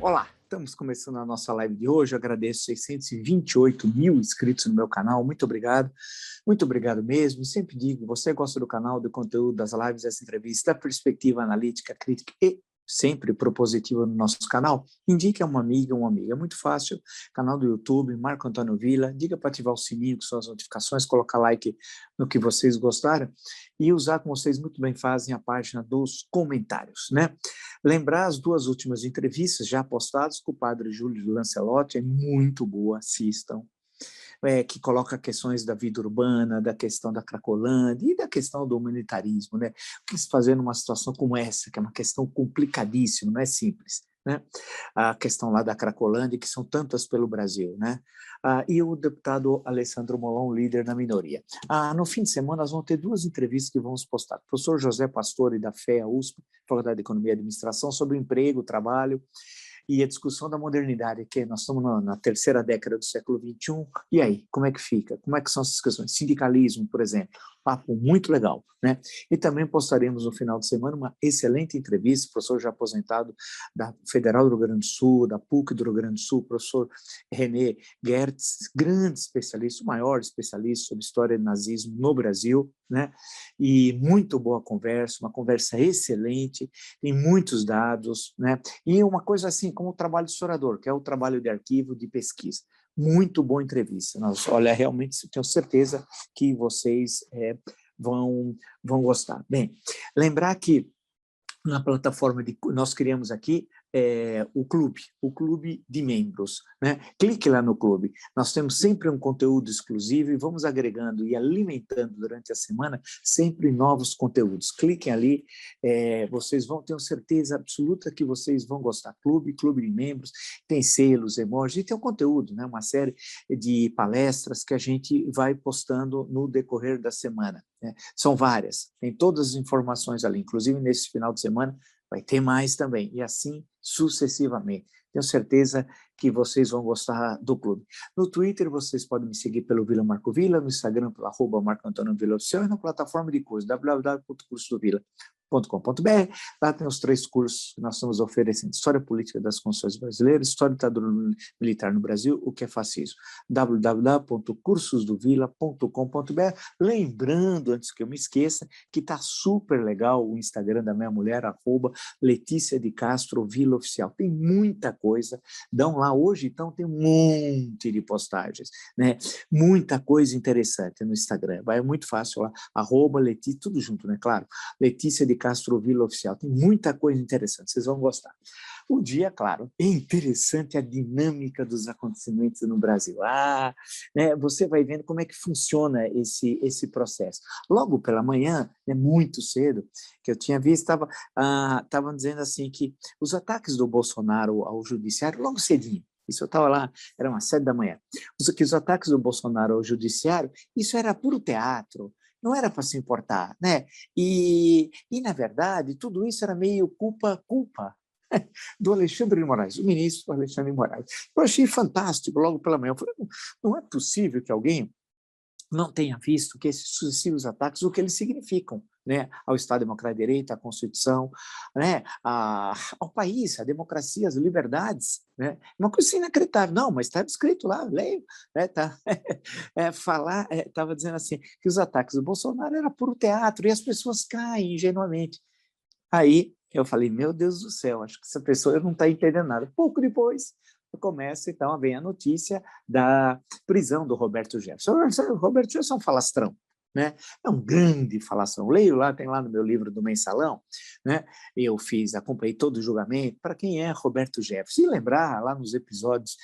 Olá, estamos começando a nossa live de hoje. Eu agradeço 628 mil inscritos no meu canal. Muito obrigado mesmo. Sempre digo, você gosta do canal, do conteúdo, das lives, dessa entrevista, da perspectiva analítica, crítica e sempre propositiva no nosso canal, indique a uma amiga, um amigo. É muito fácil, canal do YouTube, Marco Antônio Villa, diga para ativar o sininho com suas notificações, colocar like no que vocês gostaram e usar, como vocês muito bem fazem, a página dos comentários, né? Lembrar as duas últimas entrevistas já postadas com o padre Júlio Lancelotti, é muito boa, assistam. Que coloca questões da vida urbana, da questão da Cracolândia e da questão do humanitarismo, né? O que se fazer numa situação como essa, que é uma questão complicadíssima, não é simples, né? A questão lá da Cracolândia, que são tantas pelo Brasil, né? E o deputado Alessandro Molon, líder da minoria. No fim de semana, nós vamos ter duas entrevistas que vamos postar. O professor José Pastore, da FEA USP, Faculdade de Economia e Administração, sobre o emprego, o trabalho, e a discussão da modernidade, que nós estamos na terceira década do século XXI, e aí, como é que fica? Como é que são essas questões? Sindicalismo, por exemplo, papo muito legal, né? E também postaremos no final de semana uma excelente entrevista, professor já aposentado da Federal do Rio Grande do Sul, da PUC do Rio Grande do Sul, professor René Gertz, grande especialista, o maior especialista sobre história do nazismo no Brasil, né? E muito boa conversa, uma conversa excelente, tem muitos dados, né? E uma coisa assim, como o trabalho de historiador, que é o trabalho de arquivo, de pesquisa. Muito boa entrevista. Olha, realmente tenho certeza que vocês vão gostar. Bem, lembrar que na plataforma nós criamos aqui o clube de membros, né? Clique lá no clube, nós temos sempre um conteúdo exclusivo e vamos agregando e alimentando durante a semana sempre novos conteúdos. Cliquem ali, vocês vão ter certeza absoluta que vocês vão gostar. Clube de membros, tem selos, emojis, e tem um conteúdo, né? Uma série de palestras que a gente vai postando no decorrer da semana, né? São várias, tem todas as informações ali, inclusive nesse final de semana vai ter mais também, e assim sucessivamente. Tenho certeza que vocês vão gostar do clube. No Twitter, vocês podem me seguir pelo Vila Marco Villa, no Instagram, pelo @Marco Antônio Villa Oficial, e na plataforma de curso, www.cursodovilla.com.br. Lá tem os 3 cursos que nós estamos oferecendo: História Política das Constituições Brasileiras, História da Ditadura Militar no Brasil, o que é fascismo. www.cursosdovilla.com.br. Lembrando, antes que eu me esqueça, que está super legal o Instagram da minha mulher, @Letícia de Castro Villa Oficial. Tem muita coisa, dão lá hoje, então tem um monte de postagens, né? Muita coisa interessante no Instagram. Vai muito fácil lá, @Letícia, tudo junto, né? Claro, Letícia de Castro Villa Oficial. Tem muita coisa interessante, vocês vão gostar. O dia, claro, é interessante a dinâmica dos acontecimentos no Brasil. Né, você vai vendo como é que funciona esse processo. Logo pela manhã, muito cedo, que eu tinha visto, estavam dizendo assim que os ataques do Bolsonaro ao judiciário, logo cedinho, isso eu estava lá, era umas 7 da manhã, que os ataques do Bolsonaro ao judiciário, isso era puro teatro, não era para se importar, né? Na verdade, tudo isso era meio culpa do Alexandre de Moraes, o ministro Alexandre de Moraes. Eu achei fantástico, logo pela manhã. Eu falei, não é possível que alguém não tenha visto que esses sucessivos ataques, o que eles significam, né, ao Estado Democrático de Direito, à Constituição, né, ao país, à democracia, às liberdades, né, uma coisa assim inacreditável. Não, mas está escrito lá, leio, né, estava dizendo assim, que os ataques do Bolsonaro eram puro teatro, e as pessoas caem ingenuamente. Aí eu falei, meu Deus do céu, acho que essa pessoa não está entendendo nada. Pouco depois, começa, então, a vir a notícia da prisão do Roberto Jefferson. O Roberto Jefferson é um falastrão, né? É um grande falastrão. Leio lá, tem lá no meu livro do Mensalão, né? Eu acompanhei todo o julgamento, para quem é Roberto Jefferson. E lembrar lá nos episódios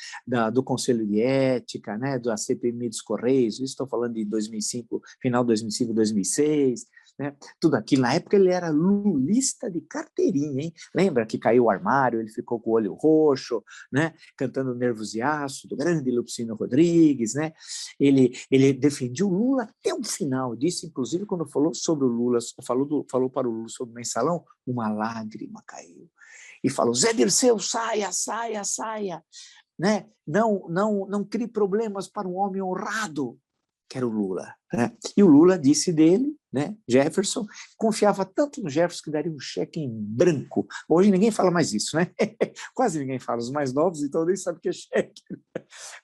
do Conselho de Ética, né? Da CPMI dos Correios, isso estou falando de 2005, final de 2005, 2006, né? Tudo aquilo. Na época ele era lulista de carteirinha, hein? Lembra que caiu o armário, ele ficou com o olho roxo, né? Cantando Nervos de Aço, do grande Lupicínio Rodrigues, né? Ele defendia o Lula até o final, disse, inclusive, quando falou sobre o Lula, falou para o Lula sobre o Mensalão, uma lágrima caiu. E falou, Zé Dirceu, saia, saia, saia, né? Não crie problemas para um homem honrado, que era o Lula. né? E o Lula disse dele, né, Jefferson, confiava tanto no Jefferson que daria um cheque em branco. Hoje ninguém fala mais isso, né? Quase ninguém fala, os mais novos, então nem sabe o que é cheque.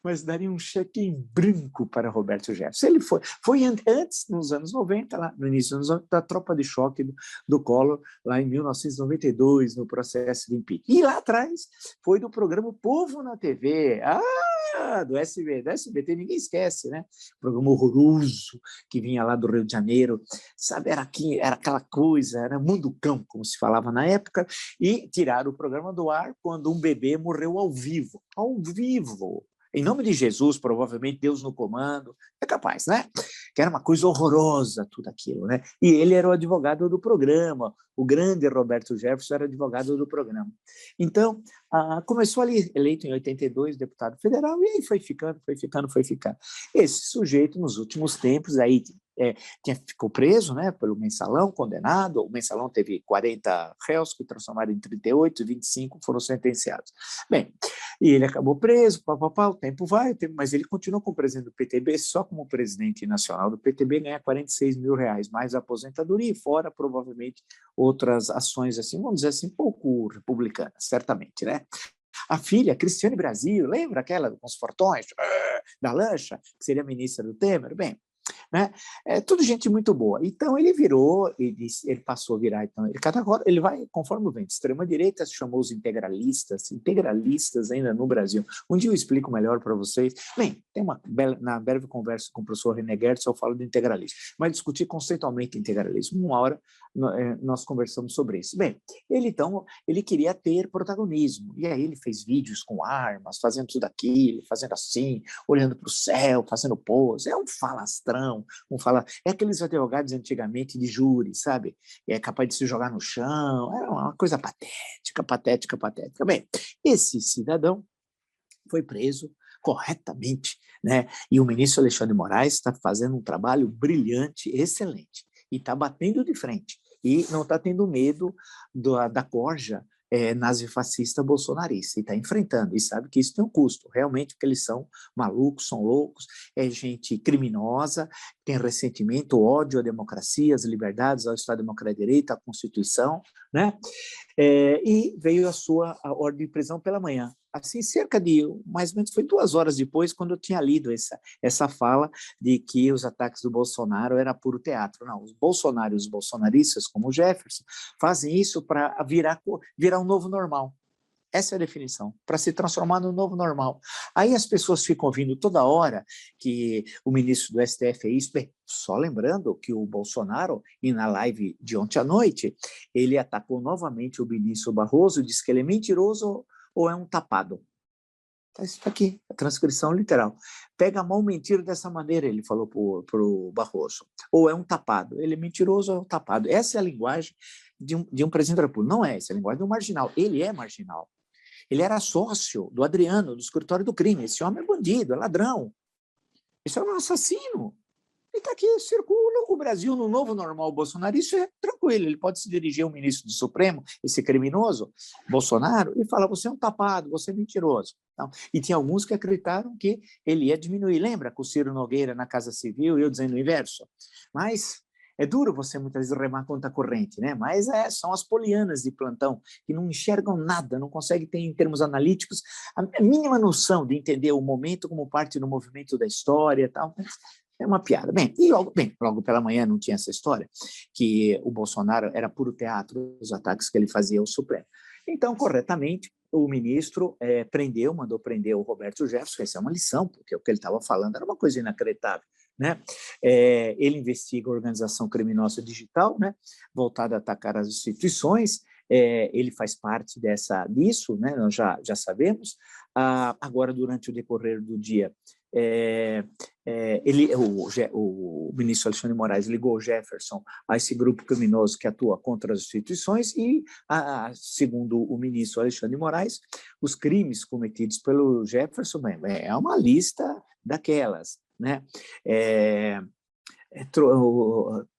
Mas daria um cheque em branco para Roberto Jefferson. Ele foi antes, nos anos 90, lá, no início dos anos 90, da tropa de choque do Collor, lá em 1992, no processo de impeachment. E lá atrás foi do programa Povo na TV. Do SBT, ninguém esquece, né? Programa horroroso que vinha lá do Rio de Janeiro, sabe? Era aquela coisa, era mundo cão, como se falava na época, e tiraram o programa do ar quando um bebê morreu ao vivo. Ao vivo! Em nome de Jesus, provavelmente Deus no comando, é capaz, né? Que era uma coisa horrorosa tudo aquilo, né? E ele era o advogado do programa, o grande Roberto Jefferson era advogado do programa. Então, começou ali, eleito em 82, deputado federal, e aí foi ficando. Esse sujeito, nos últimos tempos, aí ficou preso, né, pelo Mensalão, condenado. O Mensalão teve 40 réus que transformaram em 38, 25 foram sentenciados. Bem, e ele acabou preso, o tempo vai, mas ele continua como presidente do PTB, só como presidente nacional do PTB ganha R$46 mil, mais a aposentadoria e fora, provavelmente, outras ações, assim, vamos dizer assim, pouco republicanas, certamente, né? A filha, Cristiane Brasil, lembra aquela com os fortões, da lancha, que seria ministra do Temer? Bem, né? Tudo gente muito boa. Então ele virou, ele passou a virar, então, ele vai conforme o vento. Extrema-direita chamou os integralistas ainda no Brasil. Um dia eu explico melhor para vocês. Bem, tem na breve conversa com o professor René Gertz, eu falo de integralismo, mas discutir conceitualmente integralismo. Uma hora nós conversamos sobre isso. Bem, ele queria ter protagonismo, e aí ele fez vídeos com armas, fazendo tudo aquilo, fazendo assim, olhando para o céu, fazendo pose, é um falastrão, é aqueles advogados antigamente de júri, sabe? É capaz de se jogar no chão, é uma coisa patética. Bem, esse cidadão foi preso corretamente, né? E o ministro Alexandre de Moraes está fazendo um trabalho brilhante, excelente, e está batendo de frente, e não está tendo medo da corja nazifascista bolsonarista, e está enfrentando, e sabe que isso tem um custo, realmente, porque eles são malucos, são loucos, é gente criminosa, tem ressentimento, ódio à democracia, às liberdades, ao Estado Democrático de Direito, à Constituição, né? E veio a ordem de prisão pela manhã. Assim, cerca de, mais ou menos, foi 2 horas depois, quando eu tinha lido essa fala de que os ataques do Bolsonaro era puro teatro. Não, os bolsonaristas, como o Jefferson, fazem isso para virar um novo normal. Essa é a definição, para se transformar no novo normal. Aí as pessoas ficam ouvindo toda hora que o ministro do STF é isso. Bem, só lembrando que o Bolsonaro, e na live de ontem à noite, ele atacou novamente o ministro Barroso, disse que ele é mentiroso ou é um tapado. Isso está aqui, a transcrição literal. Pega mal mentir dessa maneira, ele falou para o Barroso. Ou é um tapado. Ele é mentiroso ou é um tapado. Essa é a linguagem de um presidente da República. Não é essa, é a linguagem de um marginal. Ele é marginal. Ele era sócio do Adriano, do escritório do crime. Esse homem é bandido, é ladrão. Esse homem é um assassino. Ele está aqui, circula o Brasil no novo normal Bolsonaro. Isso é tranquilo, ele pode se dirigir ao ministro do Supremo, esse criminoso, Bolsonaro, e falar, você é um tapado, você é mentiroso. Então, e tinha alguns que acreditaram que ele ia diminuir. Lembra com o Ciro Nogueira na Casa Civil, eu dizendo o inverso? Mas é duro você muitas vezes remar contra a corrente, né? Mas são as polianas de plantão que não enxergam nada, não conseguem ter, em termos analíticos, a mínima noção de entender o momento como parte do movimento da história e tal. É uma piada. Bem, logo pela manhã não tinha essa história, que o Bolsonaro era puro teatro, os ataques que ele fazia ao Supremo. Então, corretamente, o ministro mandou prender o Roberto Jefferson. Essa é uma lição, porque o que ele estava falando era uma coisa inacreditável. Né? Ele investiga a organização criminosa digital, né? Voltada a atacar as instituições. Ele faz parte disso, né? Nós já sabemos. Agora, durante o decorrer do dia, o ministro Alexandre de Moraes ligou o Jefferson a esse grupo criminoso que atua contra as instituições e, segundo o ministro Alexandre de Moraes, os crimes cometidos pelo Jefferson é uma lista daquelas, né?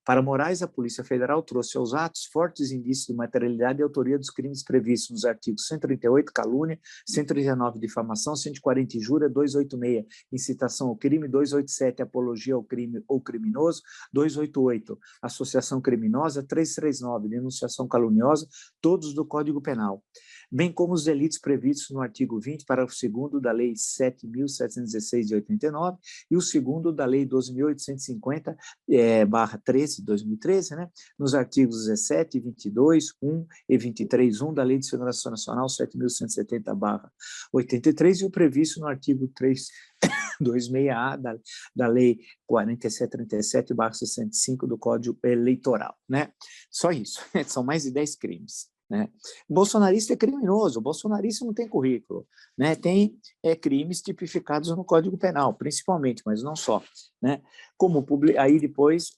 Para Moraes, a Polícia Federal trouxe aos atos fortes indícios de materialidade e autoria dos crimes previstos nos artigos 138, calúnia, 139, difamação, 140, injúria, 286, incitação ao crime, 287, apologia ao crime ou criminoso, 288, associação criminosa, 339, denunciação caluniosa, todos do Código Penal, bem como os delitos previstos no artigo 20, parágrafo 2º da Lei 7.716 de 89 e o 2º da Lei 12.850, /13, 2013, né, nos artigos 17, 22, 1 e 23.1 da Lei de Segurança Nacional 7.170/83 e o previsto no artigo 326A da Lei 4737/65 do Código Eleitoral, né? Só isso, são mais de 10 crimes. Né? O bolsonarista é criminoso, o bolsonarista não tem currículo, né? Tem crimes tipificados no Código Penal, principalmente, mas não só. Né? Aí depois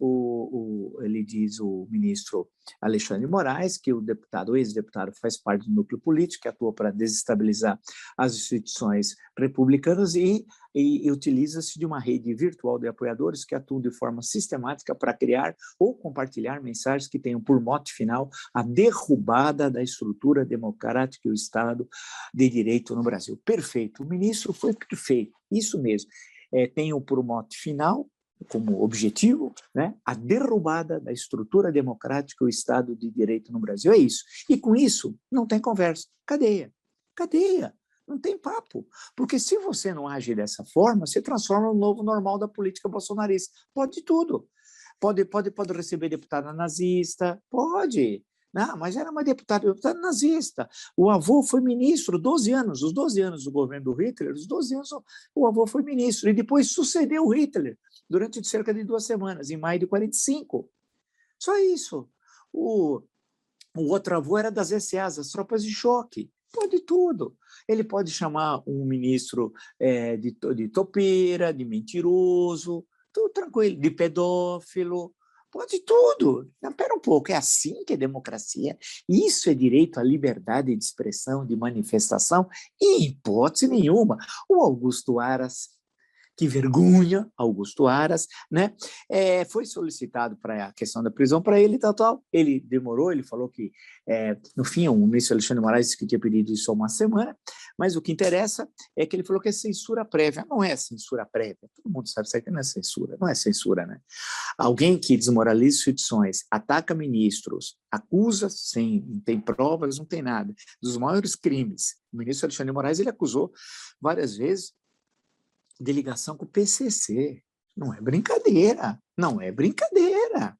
ele diz, o ministro Alexandre de Moraes, que o ex-deputado faz parte do núcleo político que atua para desestabilizar as instituições republicanas e utiliza-se de uma rede virtual de apoiadores que atuam de forma sistemática para criar ou compartilhar mensagens que tenham por mote final a derrubada da estrutura democrática e o Estado de Direito no Brasil. Perfeito, o ministro foi perfeito, isso mesmo. Tem por mote final, como objetivo, né, a derrubada da estrutura democrática e o Estado de Direito no Brasil. É isso. E com isso, não tem conversa. Cadeia. Cadeia. Não tem papo. Porque se você não age dessa forma, você transforma no novo normal da política bolsonarista. Pode tudo. Pode receber deputada nazista, pode. Não, mas era uma deputada nazista. O avô foi ministro 12 anos, os 12 anos do governo do Hitler, os 12 anos o avô foi ministro, e depois sucedeu o Hitler durante cerca de 2 semanas, em maio de 45. Só isso. O outro avô era das SAs, as tropas de choque. Pode tudo. Ele pode chamar um ministro de topeira, de mentiroso, tudo tranquilo, de pedófilo, pode tudo. Não, pera um pouco, é assim que é democracia? Isso é direito à liberdade de expressão, de manifestação? Em hipótese nenhuma. O Augusto Aras, que vergonha, Augusto Aras, né? Foi solicitado para a questão da prisão para ele, tal. Ele demorou, ele falou que, no fim, o ministro Alexandre de Moraes disse que tinha pedido isso há uma semana, mas o que interessa é que ele falou que é censura prévia. Não é censura prévia, todo mundo sabe isso aqui não é censura, né? Alguém que desmoraliza instituições, ataca ministros, acusa, não tem provas, não tem nada, dos maiores crimes. O ministro Alexandre de Moraes, ele acusou várias vezes de ligação com o PCC. Não é brincadeira, não é brincadeira.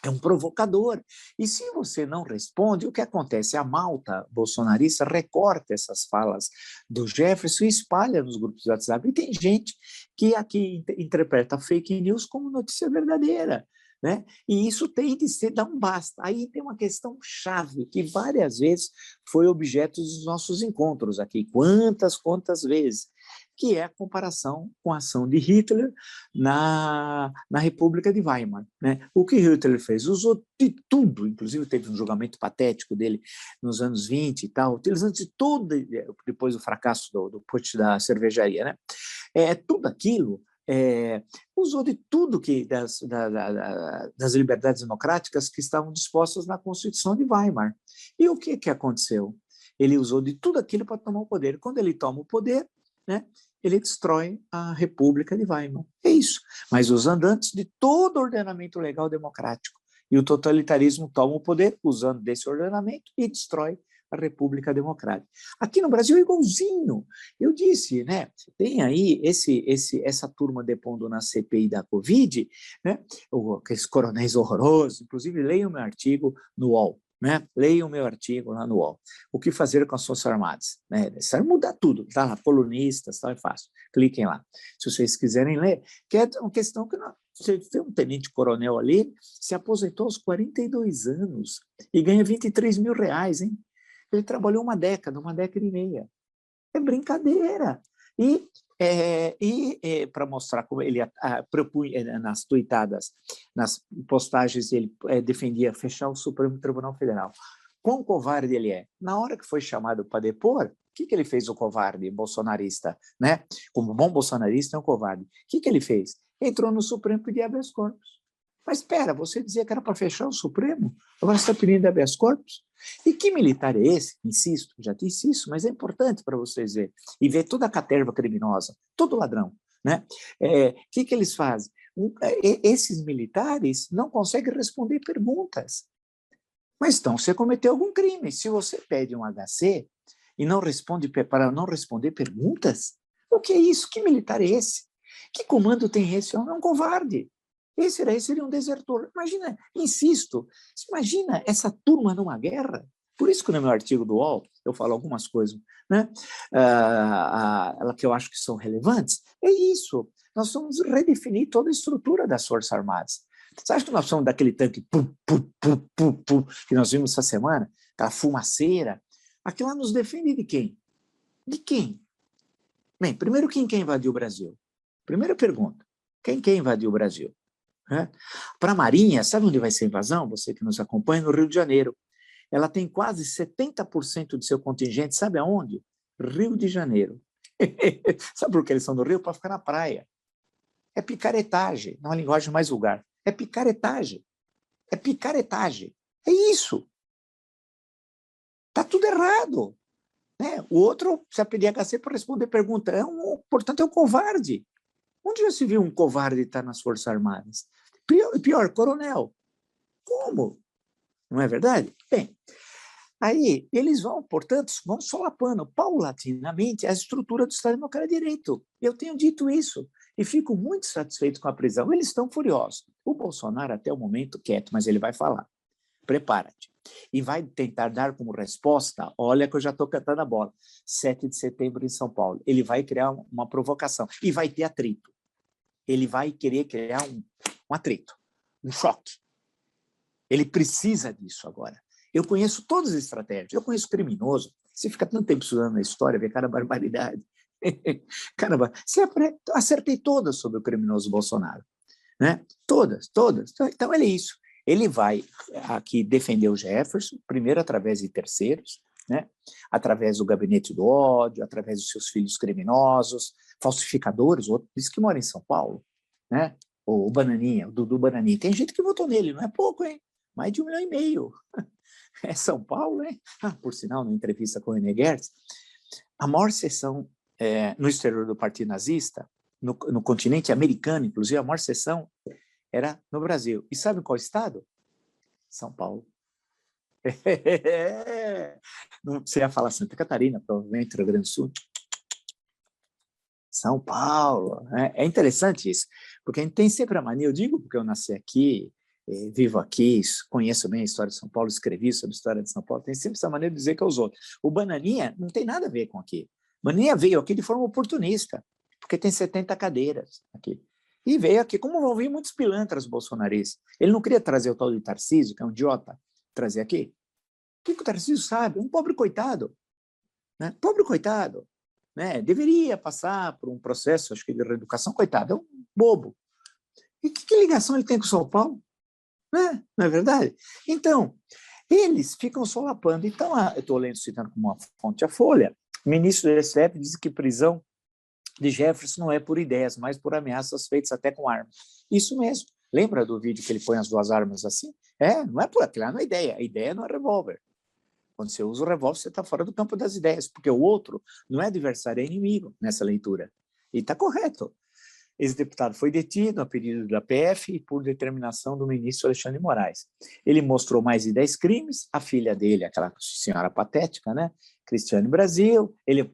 É um provocador. E se você não responde, o que acontece? A malta bolsonarista recorta essas falas do Jefferson e espalha nos grupos de WhatsApp. E tem gente que aqui interpreta fake news como notícia verdadeira. Né? E isso tem de ser, dá um basta. Aí tem uma questão chave que várias vezes foi objeto dos nossos encontros aqui. Quantas vezes? Que é a comparação com a ação de Hitler na República de Weimar. Né? O que Hitler fez? Usou de tudo, inclusive teve um julgamento patético dele nos anos 20 e tal, utilizando de tudo, depois do fracasso do putsch da cervejaria. Né? Tudo aquilo usou de tudo das liberdades democráticas que estavam dispostas na Constituição de Weimar. E o que aconteceu? Ele usou de tudo aquilo para tomar o poder. Quando ele toma o poder, né, ele destrói a República de Weimar. É isso. Mas os andantes de todo ordenamento legal democrático. E o totalitarismo toma o poder usando desse ordenamento e destrói a República Democrática. Aqui no Brasil é igualzinho. Eu disse, né, tem aí essa turma depondo na CPI da Covid, né, aqueles coronéis horrorosos, inclusive leiam meu artigo no UOL. Né? Leiam o meu artigo lá no UOL. O que fazer com as Forças Armadas? Né? Isso mudar tudo. Tá lá, colunistas, tal, é fácil. Cliquem lá. Se vocês quiserem ler, que é uma questão que você tem um tenente-coronel ali, se aposentou aos 42 anos e ganha 23 mil reais, hein? Ele trabalhou uma década e meia. É brincadeira. E para mostrar como ele propunha nas tuitadas, nas postagens, ele defendia fechar o Supremo Tribunal Federal. Quão covarde ele é? Na hora que foi chamado para depor, o que ele fez, o covarde bolsonarista? Né? Como bom bolsonarista, é um covarde. O que ele fez? entrou no Supremo pedir habeas corpus. Mas espera, você dizia que era para fechar o Supremo, agora você está pedindo habeas corpus? E que militar é esse? Insisto, já disse isso, mas é importante para vocês verem. E ver toda a caterva criminosa, todo ladrão. Né? Que eles fazem? Esses militares não conseguem responder perguntas. Mas então, você cometeu algum crime. Se você pede um HC e não responde para não responder perguntas, o que é isso? Que militar é esse? Que comando tem esse? É um covarde. Esse seria um desertor. Imagina, insisto, imagina essa turma numa guerra. Por isso que no meu artigo do UOL eu falo algumas coisas, né? Que eu acho que são relevantes. É isso. Nós vamos redefinir toda a estrutura das Forças Armadas. Você acha que nós somos daquele tanque que nós vimos essa semana? Aquela fumaceira? Aquilo lá nos defende de quem? De quem? Bem, primeiro, quem invadiu o Brasil? Primeira pergunta. Quem invadiu o Brasil? Para a Marinha, sabe onde vai ser a invasão? Você que nos acompanha, no Rio de Janeiro. Ela tem quase 70% de seu contingente, sabe aonde? Rio de Janeiro. Sabe por que eles são do Rio? Para ficar na praia. É picaretagem, não é uma linguagem mais vulgar. É picaretagem. É picaretagem. É isso. Está tudo errado. Né? O outro precisa pedir HC para responder pergunta. Portanto, é um covarde. Onde já se viu um covarde estar nas Forças Armadas? Pior, coronel. Como? Não é verdade? Bem, aí eles portanto, vão solapando paulatinamente a estrutura do Estado Democrático de Direito. Eu tenho dito isso e fico muito satisfeito com a prisão. Eles estão furiosos. O Bolsonaro, até o momento, quieto, mas ele vai falar. Prepara-te. E vai tentar dar como resposta, olha que eu já estou cantando a bola, 7 de setembro em São Paulo. Ele vai criar uma provocação e vai ter atrito. Ele vai querer criar um atrito, um choque. Ele precisa disso agora. Eu conheço todas as estratégias. Eu conheço criminoso. Você fica tanto tempo estudando a história, vê cada barbaridade. Caramba, acertei todas sobre o criminoso Bolsonaro. Né? Todas. Então, ele é isso. Ele vai aqui defender o Jefferson, primeiro através de terceiros, né? Através do gabinete do ódio, através dos seus filhos criminosos, falsificadores, outro disse que mora em São Paulo, né? O Bananinha, o Dudu Bananinha. Tem gente que votou nele, não é pouco, hein? Mais de 1,5 milhão. É São Paulo, hein? Por sinal, na entrevista com o René Gertz, a maior sessão no exterior do Partido Nazista, no continente americano, inclusive, a maior sessão era no Brasil. E sabe qual estado? São Paulo. Você ia falar Santa Catarina, provavelmente Rio Grande do Sul. São Paulo. É interessante isso, porque a gente tem sempre a mania, eu digo porque eu nasci aqui, vivo aqui, conheço bem a história de São Paulo, escrevi sobre a história de São Paulo, tem sempre essa maneira de dizer que é os outros. O Bananinha não tem nada a ver com aqui. Bananinha veio aqui de forma oportunista, porque tem 70 cadeiras aqui. E veio aqui, como vão vir muitos pilantras bolsonaristas. Ele não queria trazer o tal de Tarcísio, que é um idiota, trazer aqui. O que o Tarcísio sabe? Um pobre coitado. Né? Pobre coitado. Né? Deveria passar por um processo, acho que de reeducação, coitado, é um bobo. E que ligação ele tem com São Paulo? Né? Não é verdade? Então, eles ficam solapando. Então, eu estou lendo, citando como uma fonte a Folha, o ministro do STF diz que prisão de Jefferson não é por ideias, mas por ameaças feitas até com armas. Isso mesmo. Lembra do vídeo que ele põe as duas armas assim? Não é por aquilo, não é ideia. A ideia não é revólver. Quando você usa o revólver, você está fora do campo das ideias, porque o outro não é adversário, é inimigo nessa leitura. E está correto. Esse deputado foi detido a pedido da PF e por determinação do ministro Alexandre de Moraes. Ele mostrou mais de 10 crimes, a filha dele, aquela senhora patética, né? Cristiane Brasil, ele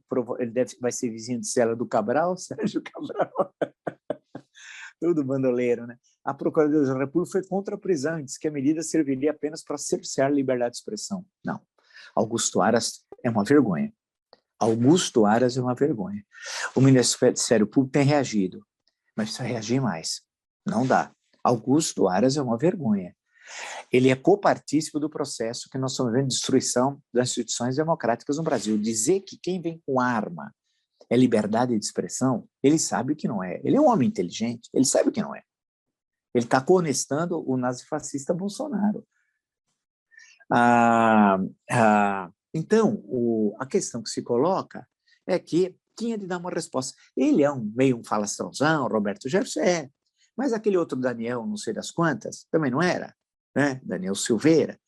vai ser vizinho de cela do Cabral, Sérgio Cabral, tudo bandoleiro, né? A Procuradoria da República foi contra a prisão e disse que a medida serviria apenas para cercear a liberdade de expressão. Não. Augusto Aras é uma vergonha. Augusto Aras é uma vergonha. O Ministério Público tem reagido, mas precisa reagir mais. Não dá. Augusto Aras é uma vergonha. Ele é copartícipe do processo que nós estamos vendo de destruição das instituições democráticas no Brasil. Dizer que quem vem com arma é liberdade de expressão, ele sabe o que não é. Ele é um homem inteligente, ele sabe o que não é. Ele está coonestando o nazifascista Bolsonaro. Então, a questão que se coloca é que tinha de dar uma resposta. Ele é meio um falastrãozão, Roberto Jefferson Mas aquele outro Daniel, não sei das quantas, também não era, né? Daniel Silveira.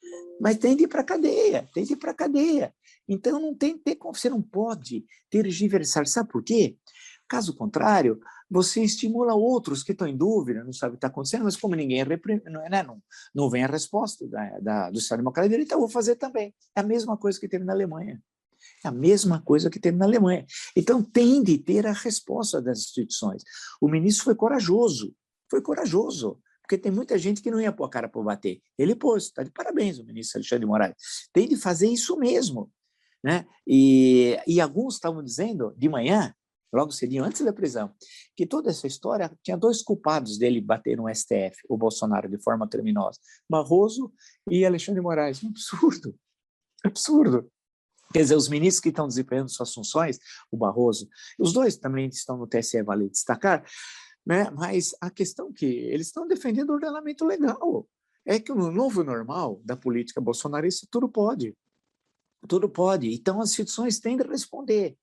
Mas tem de ir para a cadeia, tem de ir para a cadeia. Então, não tem, você não pode tergiversar. Sabe por quê? Caso contrário, você estimula outros que estão em dúvida, não sabem o que está acontecendo, mas como ninguém não vem a resposta do Estado Democrático de Direito, eu vou fazer também. É a mesma coisa que teve na Alemanha. É a mesma coisa que teve na Alemanha. Então, tem de ter a resposta das instituições. O ministro foi corajoso, porque tem muita gente que não ia pôr a cara para bater. Ele pôs, está de parabéns o ministro Alexandre de Moraes. Tem de fazer isso mesmo. Né? E alguns estavam dizendo, de manhã, logo cedinho, antes da prisão, que toda essa história tinha dois culpados dele bater no STF, o Bolsonaro, de forma criminosa, Barroso e Alexandre de Moraes. Um absurdo, absurdo. Quer dizer, os ministros que estão desempenhando suas funções, o Barroso, os dois também estão no TSE, vale destacar, né? Mas a questão é que eles estão defendendo o ordenamento legal. É que no novo normal da política bolsonarista, tudo pode. Tudo pode. Então, as instituições têm de responder.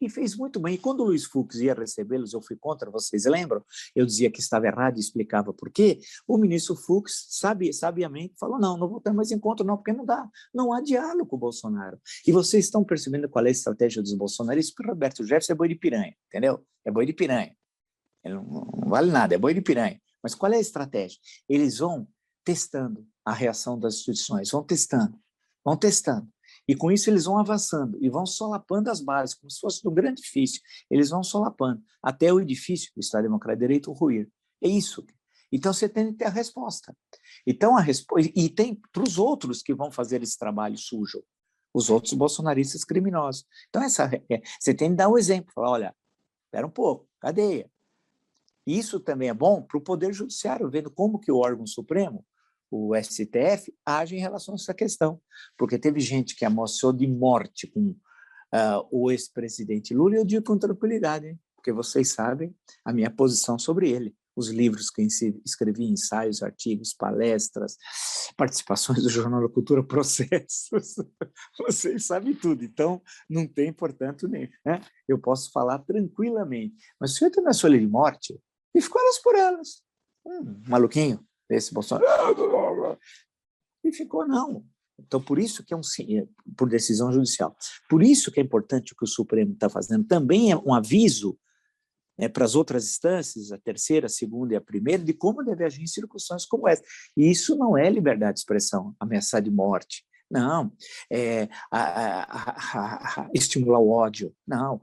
E fez muito bem. E quando o Luiz Fux ia recebê-los, eu fui contra, vocês lembram? Eu dizia que estava errado e explicava por quê. O ministro Fux, sabiamente, falou, não vou ter mais encontro, não, porque não dá. Não há diálogo com o Bolsonaro. E vocês estão percebendo qual é a estratégia dos bolsonaristas? Porque o Roberto Jefferson é boi de piranha, entendeu? É boi de piranha. Ele não vale nada, é boi de piranha. Mas qual é a estratégia? Eles vão testando a reação das instituições, vão testando. E com isso eles vão avançando e vão solapando as bases, como se fosse um grande edifício. Eles vão solapando até o edifício, o Estado Democrático de Direito, ruir. É isso. Então você tem que ter a resposta. Então e tem para os outros que vão fazer esse trabalho sujo, os outros bolsonaristas criminosos. Então você tem que dar um exemplo, falar, olha, espera um pouco, cadeia. Isso também é bom para o Poder Judiciário, vendo como que o órgão supremo, o STF, age em relação a essa questão. Porque teve gente que ameaçou de morte com o ex-presidente Lula, e eu digo com tranquilidade, hein? Porque vocês sabem a minha posição sobre ele. Os livros que escrevi, ensaios, artigos, palestras, participações do Jornal da Cultura, processos, vocês sabem tudo. Então, não tem, portanto, nem, né? Eu posso falar tranquilamente. Mas se eu tenho a sua lei de morte, e ficou elas por elas. Maluquinho desse Bolsonaro. E ficou, não. Então, por isso que por decisão judicial. Por isso que é importante o que o Supremo está fazendo. Também é um aviso para as outras instâncias, a terceira, a segunda e a primeira, de como deve agir em circunstâncias como essa. E isso não é liberdade de expressão, ameaçar de morte. Não, estimular o ódio, não,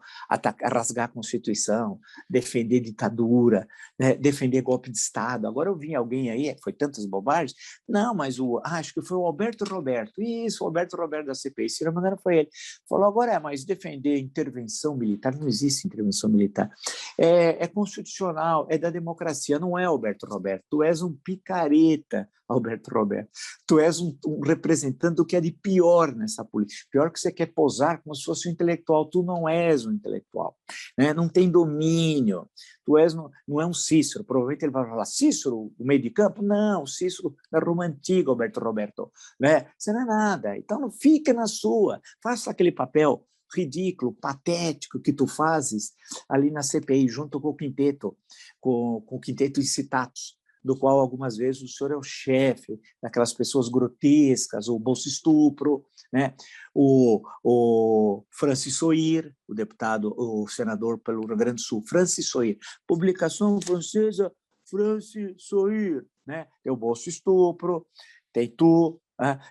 rasgar a Constituição, defender ditadura, né, defender golpe de Estado. Agora eu vi alguém aí, foi tantas bobagens, não, mas acho que foi o Alberto Roberto, isso, o Alberto Roberto da CPI, se não me engano foi ele, falou, agora mas defender intervenção militar, não existe intervenção militar, é constitucional, é da democracia, não é, Alberto Roberto, tu és um picareta, Alberto Roberto, tu és um representante do que é de pior nessa política, pior que você quer posar como se fosse um intelectual, tu não és um intelectual, né? Não tem domínio, tu és, não é um Cícero, provavelmente ele vai falar, Cícero, o meio de campo? Não, Cícero da Roma Antiga, Alberto Roberto, né? Você não é nada, então não fica na sua, faça aquele papel ridículo, patético que tu fazes ali na CPI, junto com o quinteto, com o quinteto Incitatus, do qual algumas vezes o senhor é o chefe, daquelas pessoas grotescas, o Bolso Estupro, né? o Francis Soir, o deputado, o senador pelo Rio Grande do Sul, Francis Soir, publicação francesa, Francis Soir, né? Tem o Bolso Estupro, tem tu,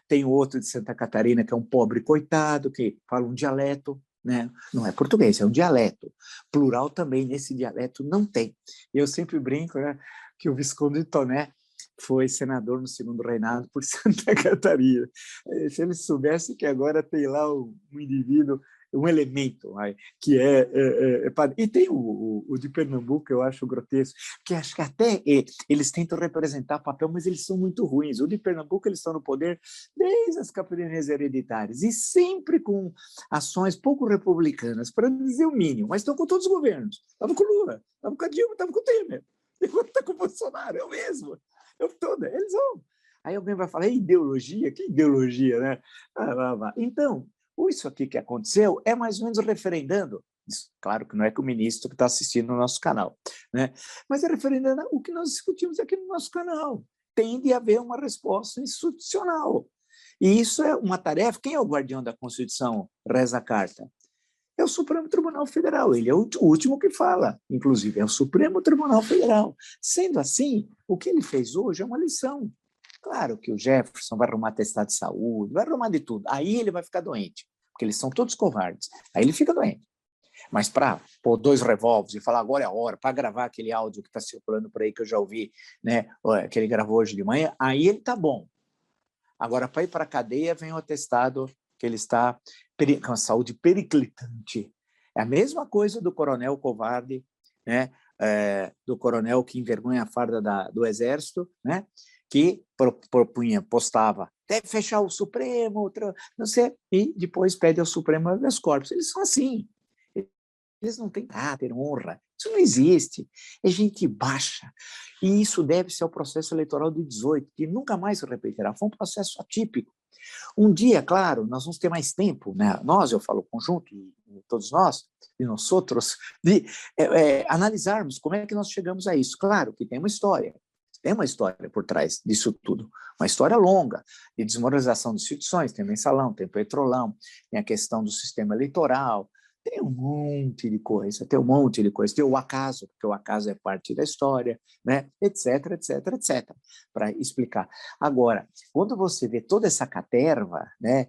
tem outro de Santa Catarina, que é um pobre coitado, que fala um dialeto, né? Não é português, é um dialeto. Plural também, nesse dialeto não tem. Eu sempre brinco, né, que o Visconde de Toné foi senador no segundo reinado por Santa Catarina. Se ele soubesse que agora tem lá um indivíduo, um elemento que e tem o de Pernambuco, eu acho grotesco, que acho que até eles tentam representar papel, mas eles são muito ruins. O de Pernambuco, eles estão no poder desde as capitanias hereditárias, e sempre com ações pouco republicanas, para dizer o mínimo, mas estão com todos os governos. Estava com o Lula, estava com a Dilma, estava com o Temer, está com o Bolsonaro, eu mesmo. Eles vão. Aí alguém vai falar, ideologia? Que ideologia, né? Então, isso aqui que aconteceu é mais ou menos referendando Isso, claro que não é que o ministro que está assistindo no nosso canal, né? Mas é referente ao que nós discutimos aqui no nosso canal. Tem de haver uma resposta institucional. E isso é uma tarefa. Quem é o guardião da Constituição? Reza a carta. É o Supremo Tribunal Federal. Ele é o último que fala, inclusive, é o Supremo Tribunal Federal. Sendo assim, o que ele fez hoje é uma lição. Claro que o Jefferson vai arrumar atestado de saúde, vai arrumar de tudo. Aí ele vai ficar doente, porque eles são todos covardes. Aí ele fica doente. Mas para pôr 2 revólveres e falar agora é a hora, para gravar aquele áudio que está circulando por aí, que eu já ouvi, né, que ele gravou hoje de manhã, aí ele está bom. Agora, para ir para a cadeia, vem o atestado que ele está com a saúde periclitante. É a mesma coisa do coronel covarde, né, do coronel que envergonha a farda do Exército, né, que postava, deve fechar o Supremo, não sei, e depois pede ao Supremo habeas corpus. Eles são assim. Eles não têm caráter, honra. Isso não existe. É gente baixa. E isso deve-se ao processo eleitoral de 18, que nunca mais se repetirá. Foi um processo atípico. Um dia, claro, nós vamos ter mais tempo, né? Nós, eu falo o conjunto, e todos nós, e nós outros, de analisarmos como é que nós chegamos a isso. Claro que tem uma história por trás disso tudo, uma história longa de desmoralização de instituições, tem o mensalão, tem o petrolão, tem a questão do sistema eleitoral, tem um monte de coisa, tem o acaso, porque o acaso é parte da história, né? etc, etc, etc, para explicar. Agora, quando você vê toda essa caterva, né,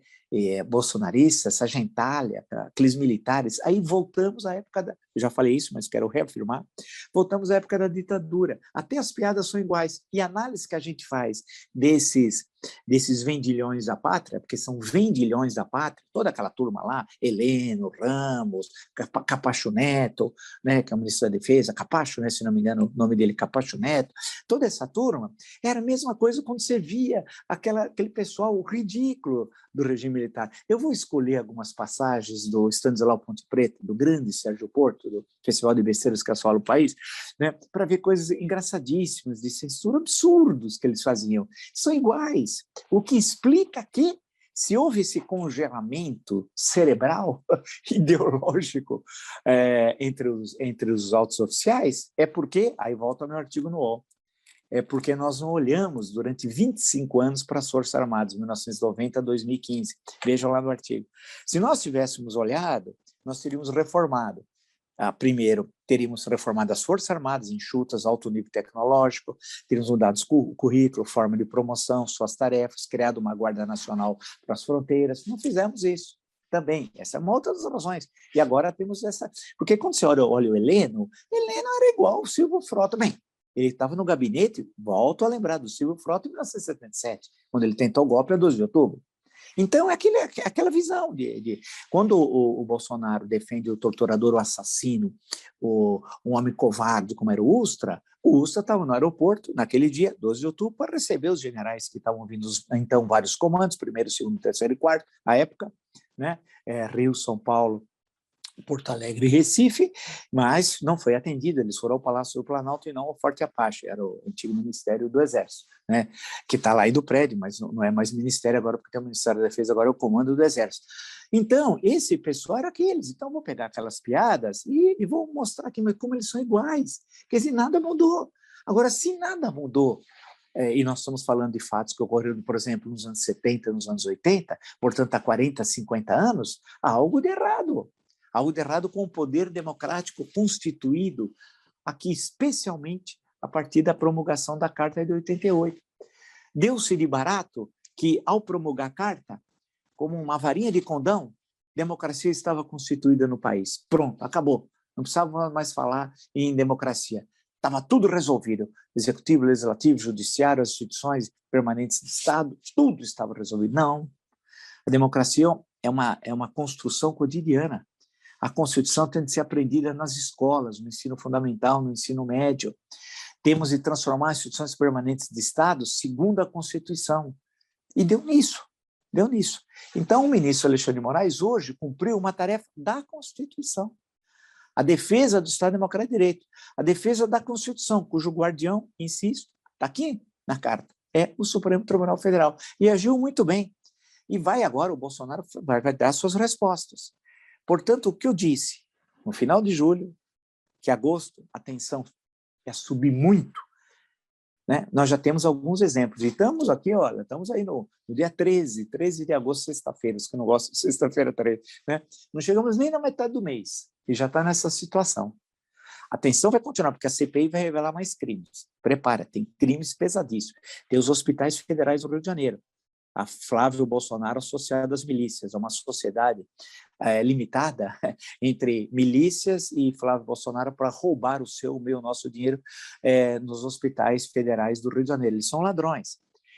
bolsonarista, essa gentalha, aqueles militares, aí voltamos à época eu já falei isso, mas quero reafirmar, voltamos à época da ditadura. Até as piadas são iguais. E a análise que a gente faz desses vendilhões da pátria, porque são vendilhões da pátria, toda aquela turma lá, Heleno, Ramos, Capacho Neto, né, que é o ministro da Defesa, Capacho, né, se não me engano, o nome dele é Capacho Neto, toda essa turma, era a mesma coisa quando você via aquele pessoal ridículo do regime militar. Eu vou escolher algumas passagens do Stanislau Ponte Preta, do grande Sérgio Porto, do Festival de Besteiras que assola o país, né, para ver coisas engraçadíssimas, de censura, absurdos que eles faziam. São iguais. O que explica que, se houve esse congelamento cerebral, ideológico, entre os altos oficiais, é porque, aí volta ao meu artigo no UOL, é porque nós não olhamos durante 25 anos para as Forças Armadas, 1990 a 2015. Vejam lá no artigo. Se nós tivéssemos olhado, nós teríamos reformado. Primeiro, teríamos reformado as Forças Armadas enxutas, alto nível tecnológico, teríamos mudado o currículo, forma de promoção, suas tarefas, criado uma Guarda Nacional para as fronteiras. Não fizemos isso também. Essa é uma outra das razões. E agora temos essa... Porque quando você olha o Heleno era igual ao Silvio Frota. Bem, ele estava no gabinete, volto a lembrar do Silvio Frota em 1977, quando ele tentou o golpe a 12 de outubro. Então, é aquela visão de quando o Bolsonaro defende o torturador, o assassino, um homem covarde como era o Ustra estava no aeroporto, naquele dia, 12 de outubro, para receber os generais que estavam vindo, então, vários comandos, primeiro, segundo, terceiro e quarto, à época, né? Rio, São Paulo, Porto Alegre e Recife, mas não foi atendido, eles foram ao Palácio do Planalto e não ao Forte Apache, era o antigo Ministério do Exército, né, que está lá aí do prédio, mas não é mais ministério agora, porque tem o Ministério da Defesa, agora é o Comando do Exército. Então, esse pessoal era aqueles, então vou pegar aquelas piadas e vou mostrar aqui como eles são iguais, quer dizer, nada mudou. Agora, se nada mudou, e nós estamos falando de fatos que ocorreram, por exemplo, nos anos 70, nos anos 80, portanto, há 40, 50 anos, há algo de errado. Algo de errado com o poder democrático constituído aqui, especialmente a partir da promulgação da Carta de 88. Deu-se de barato que, ao promulgar a Carta, como uma varinha de condão, democracia estava constituída no país. Pronto, acabou. Não precisava mais falar em democracia. Estava tudo resolvido. Executivo, legislativo, judiciário, as instituições permanentes de Estado, tudo estava resolvido. Não. A democracia é uma construção cotidiana. A Constituição tem de ser aprendida nas escolas, no ensino fundamental, no ensino médio. Temos de transformar as instituições permanentes de Estado segundo a Constituição. E deu nisso. Então, o ministro Alexandre de Moraes hoje cumpriu uma tarefa da Constituição. A defesa do Estado Democrático de Direito, a defesa da Constituição, cujo guardião, insisto, está aqui na carta, é o Supremo Tribunal Federal. E agiu muito bem. E vai agora, o Bolsonaro vai dar suas respostas. Portanto, o que eu disse, no final de julho, que agosto, a tensão ia subir muito, né? Nós já temos alguns exemplos. E estamos aqui, olha, estamos aí no dia 13 de agosto, sexta-feira, os que não gostam de sexta-feira 13, né? Não chegamos nem na metade do mês e já está nessa situação. A tensão vai continuar, porque a CPI vai revelar mais crimes. Prepara, tem crimes pesadíssimos. Tem os hospitais federais do Rio de Janeiro. A Flávio Bolsonaro associado às milícias, é uma sociedade limitada entre milícias e Flávio Bolsonaro para roubar o meu, nosso dinheiro nos hospitais federais do Rio de Janeiro. Eles são ladrões.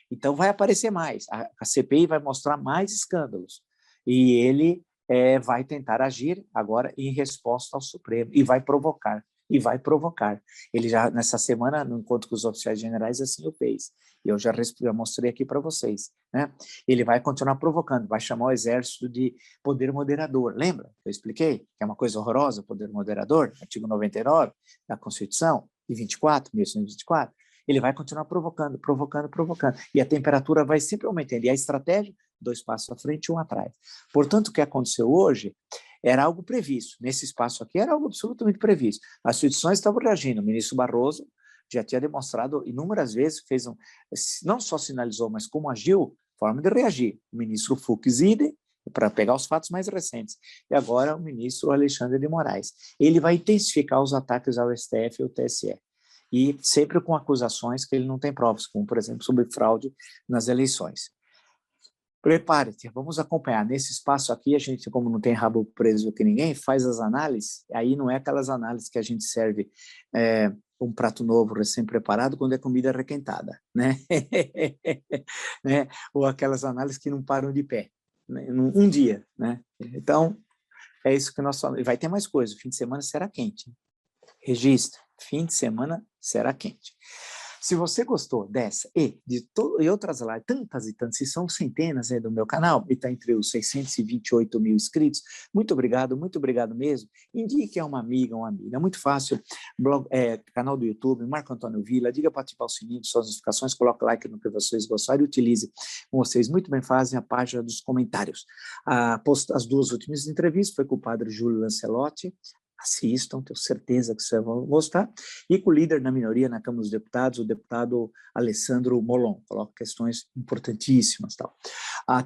Então vai aparecer mais. A CPI vai mostrar mais escândalos. E ele vai tentar agir agora em resposta ao Supremo e vai provocar. Ele já, nessa semana, no encontro com os oficiais generais, assim o fez. E eu já mostrei aqui para vocês, né? Ele vai continuar provocando, vai chamar o exército de poder moderador. Lembra que eu expliquei? Que é uma coisa horrorosa, poder moderador, artigo 99 da Constituição, de 1824. Ele vai continuar provocando. E a temperatura vai sempre aumentando. E a estratégia, 2 passos à frente e 1 atrás. Portanto, o que aconteceu hoje era algo previsto. Nesse espaço aqui era algo absolutamente previsto. As instituições estavam reagindo. O ministro Barroso já tinha demonstrado inúmeras vezes, não só sinalizou, mas como agiu, forma de reagir. O ministro Fux idem, para pegar os fatos mais recentes. E agora o ministro Alexandre de Moraes. Ele vai intensificar os ataques ao STF e ao TSE. E sempre com acusações que ele não tem provas, como, por exemplo, sobre fraude nas eleições. Prepare-te, vamos acompanhar. Nesse espaço aqui, a gente, como não tem rabo preso que ninguém, faz as análises, aí não é aquelas análises que a gente serve um prato novo, recém-preparado, quando é comida requentada, né? Né? Ou aquelas análises que não param de pé, né? Um dia, né? Então, é isso que nós falamos. Vai ter mais coisa, o fim de semana será quente. Registre, fim de semana será quente. Se você gostou dessa e e outras lives, tantas e tantas, se são centenas do meu canal, e está entre os 628 mil inscritos, muito obrigado mesmo. Indique a uma amiga, é muito fácil, canal do YouTube, Marco Antônio Villa, diga para ativar o sininho, suas notificações, coloque like no que vocês gostarem e utilize, como vocês muito bem fazem, a página dos comentários. As 2 últimas entrevistas foi com o padre Júlio Lancelotti. Assistam, tenho certeza que vocês vão gostar, e com o líder da minoria na Câmara dos Deputados, o deputado Alessandro Molon, coloca questões importantíssimas. Tal.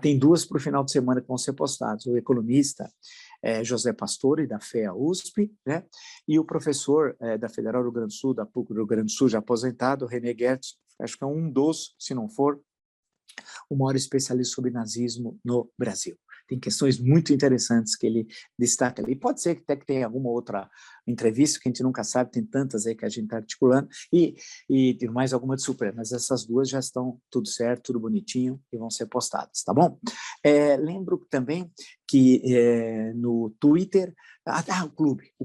Tem 2 para o final de semana que vão ser postadas, o economista José Pastore, da FEA USP, né? E o professor da Federal do Rio Grande do Sul, da PUC do Rio Grande do Sul, já aposentado, René Gertz, acho que é um dos, se não for, o maior especialista sobre nazismo no Brasil. Tem questões muito interessantes que ele destaca ali. Pode ser que até que tenha alguma outra entrevista, que a gente nunca sabe, tem tantas aí que a gente está articulando, e tem mais alguma de surpresa, mas essas 2 já estão tudo certo, tudo bonitinho, e vão ser postadas, tá bom? Lembro também que no Twitter, o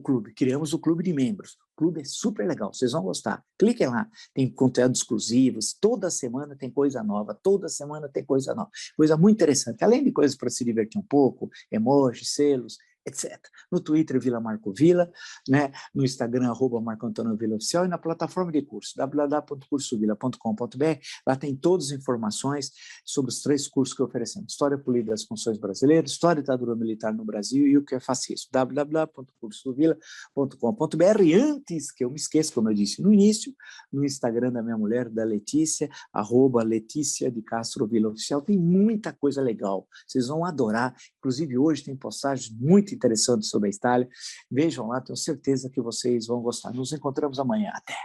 clube, criamos o clube de membros. O clube é super legal, vocês vão gostar. Cliquem lá, tem conteúdos exclusivos, toda semana tem coisa nova, coisa muito interessante, além de coisas para se divertir um pouco, emojis, selos, etc. No Twitter, Vila Marco Vila, né? No Instagram, @Marco Antônio Vila Oficial, e na plataforma de curso, www.cursovila.com.br, lá tem todas as informações sobre os 3 cursos que oferecemos: História Política das Funções Brasileiras, História da Ditadura Militar no Brasil e o que é fascismo, www.cursovila.com.br. E antes que eu me esqueça, como eu disse no início, no Instagram da minha mulher, da Letícia, @Letícia de Castro Vila Oficial, tem muita coisa legal, vocês vão adorar, inclusive hoje tem postagens muito interessantes sobre a Itália. Vejam lá, tenho certeza que vocês vão gostar. Nos encontramos amanhã. Até!